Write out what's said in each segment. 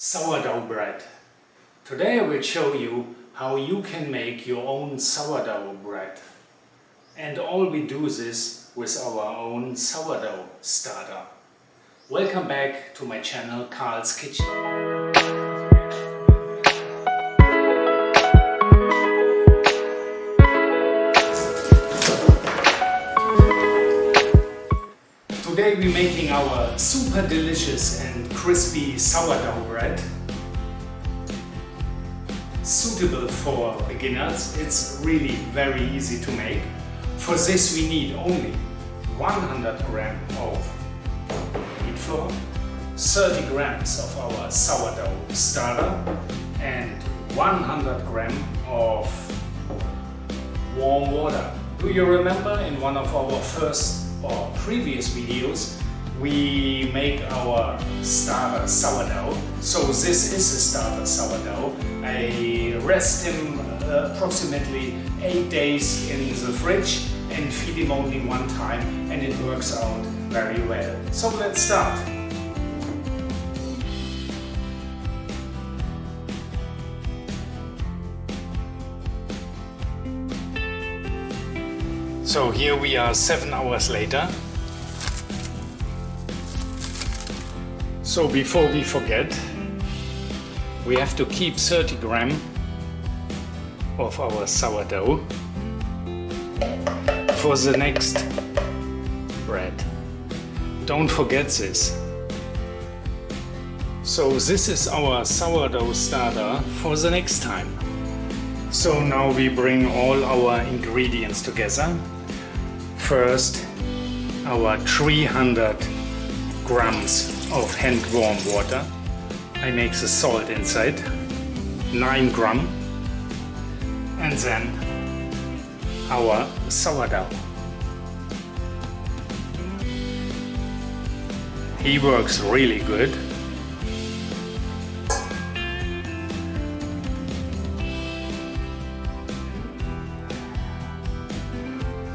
Sourdough bread. Today I will show you how you can make your own sourdough bread. And all we do this with our own sourdough starter. Welcome back to my channel Carl's Kitchen. Today we're making our super delicious and crispy sourdough bread. Suitable for beginners, it's really very easy to make. For this we need only 100 grams of wheat flour, 30 grams of our sourdough starter and 100 grams of warm water. Do you remember in one of our first or previous videos we make our starter sourdough? So this is a starter sourdough. I rest him approximately 8 days in the fridge and feed him only one time, and it works out very well. So let's start. So here we are 7 hours later. So before we forget, we have to keep 30 grams of our sourdough for the next bread. Don't forget this. So this is our sourdough starter for the next time. So now we bring all our ingredients together. First, our 300 grams of hand warm water. I make the salt inside, 9 grams, and then our sourdough. He works really good.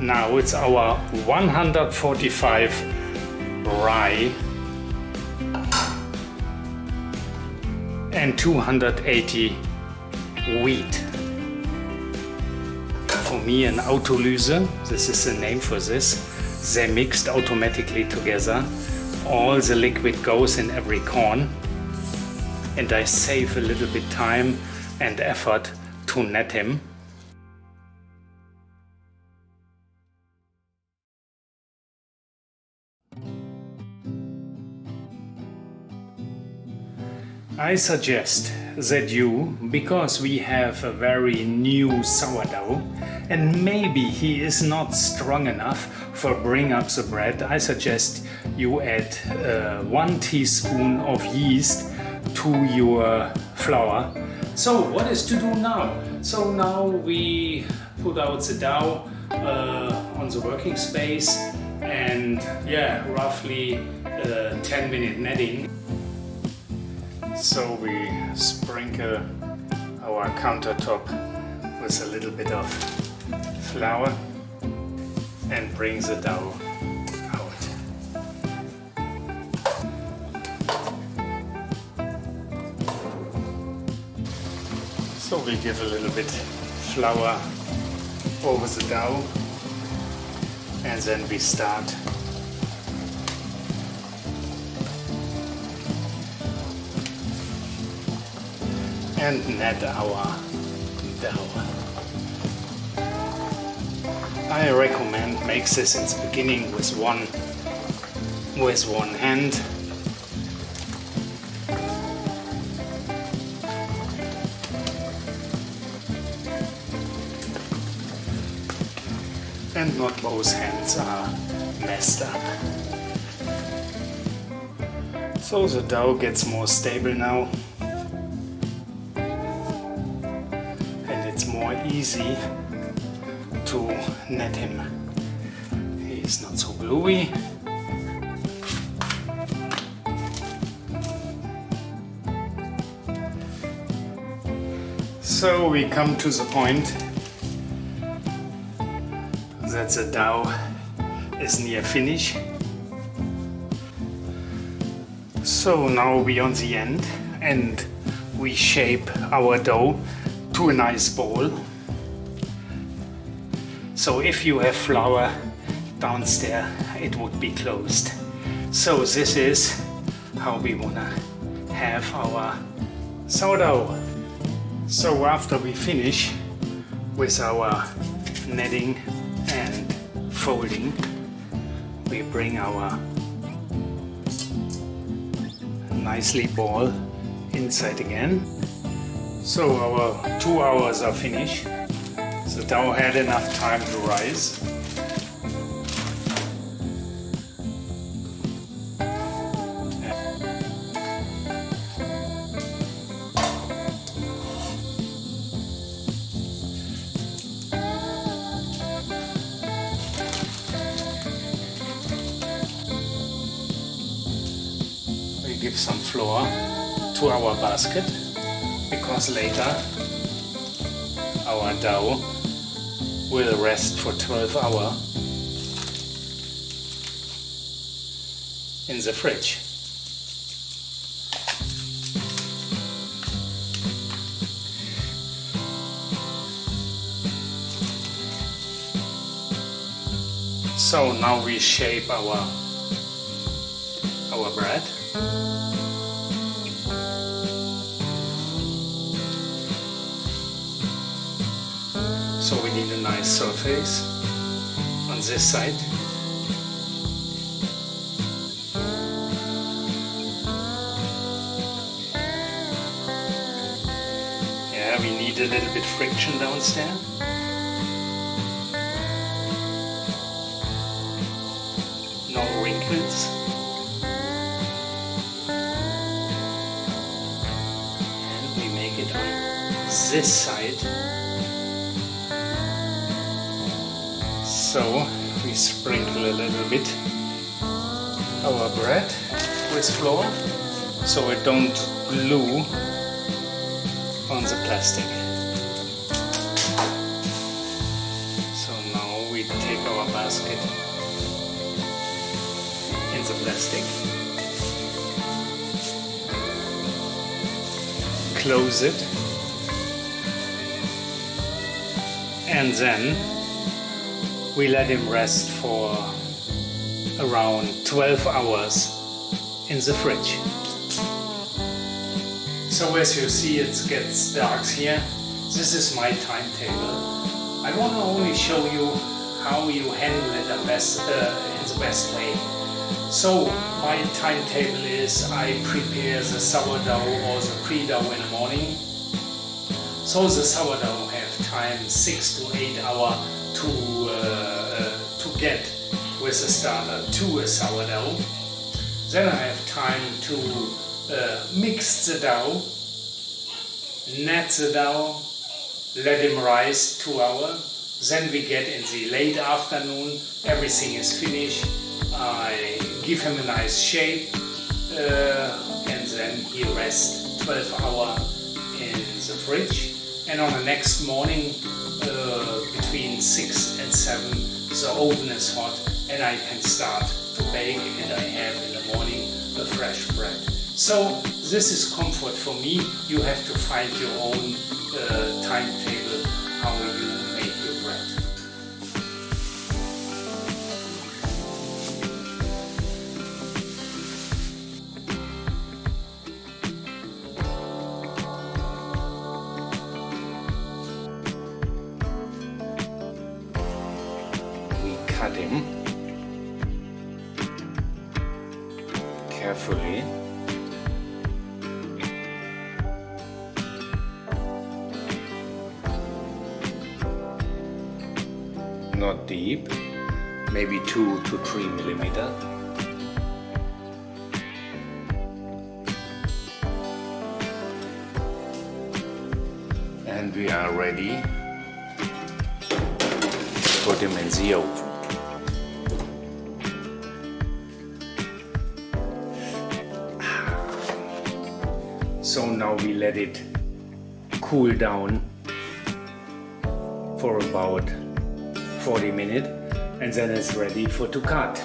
Now it's our 145 rye and 280 wheat. For me, an autolyse, this is the name for this. They mixed automatically together. All the liquid goes in every corn, and I save a little bit time and effort to knead him. I suggest that you, because we have a very new sourdough and maybe he is not strong enough for bring up the bread, I suggest you add 1 teaspoon of yeast to your flour. So what is to do now? So now we put out the dough on the working space and roughly 10-minute kneading. So we sprinkle our countertop with a little bit of flour and bring the dough out. So we give a little bit flour over the dough and then we start and knead our dough. I recommend make this in the beginning with one hand. And not both hands are messed up. So the dough gets more stable now. It's more easy to knead him. He is not so gluey. So we come to the point that the dough is near finish. So now we on the end and we shape our dough to a nice ball. So if you have flour downstairs, it would be closed. So this is how we wanna have our sourdough. So after we finish with our kneading and folding, we bring our nicely ball inside again. So our 2 hours are finished. The dough had enough time to rise. We give some flour to our basket because later our dough will rest for 12 hours in the fridge. So now we shape our bread. So we need a nice surface on this side. Yeah, we need a little bit friction downstairs. No wrinkles. And we make it on this side. So we sprinkle a little bit our bread with flour so it don't glue on the plastic. So now we take our basket in the plastic, close it, and then we let him rest for around 12 hours in the fridge. So as you see, it gets dark here. This is my timetable. I want to only show you how you handle it in the best way. So my timetable is I prepare the sourdough or the pre-dough in the morning. So the sourdough have time 6 to 8 hours to get with a starter to a sourdough. Then I have time to mix the dough, knead the dough, let him rise 2 hours. Then we get in the late afternoon, everything is finished. I give him a nice shape and then he rests 12 hours in the fridge. And on the next morning, between 6 and 7, the oven is hot and I can start to bake, and I have in the morning a fresh bread. So this is comfort for me. You have to find your own timetable how you make your bread. Cut him carefully. Not deep, maybe 2 to 3 millimeters. And we are ready to put him in the oven. So now we let it cool down for about 40 minutes and then it's ready for to cut.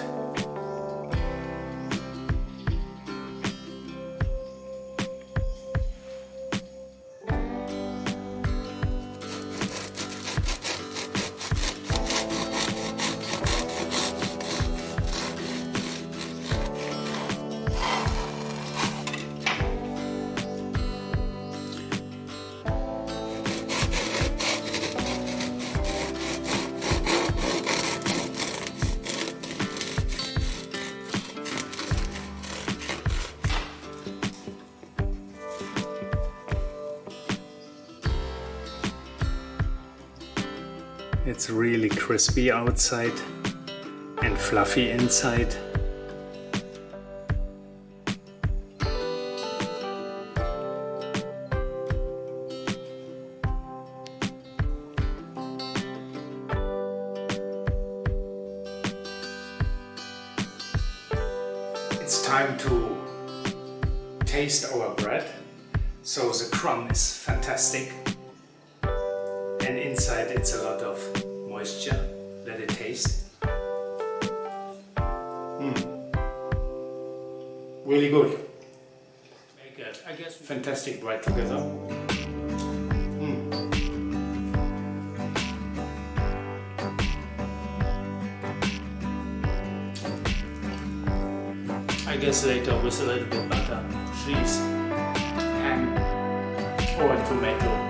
It's really crispy outside and fluffy inside. It's time to taste our bread. So the crumb is fantastic, and inside it's a lot of moisture. Let it taste. Really good. Very good. I guess fantastic bread together. I guess later with a little bit butter, cheese, ham, or tomato.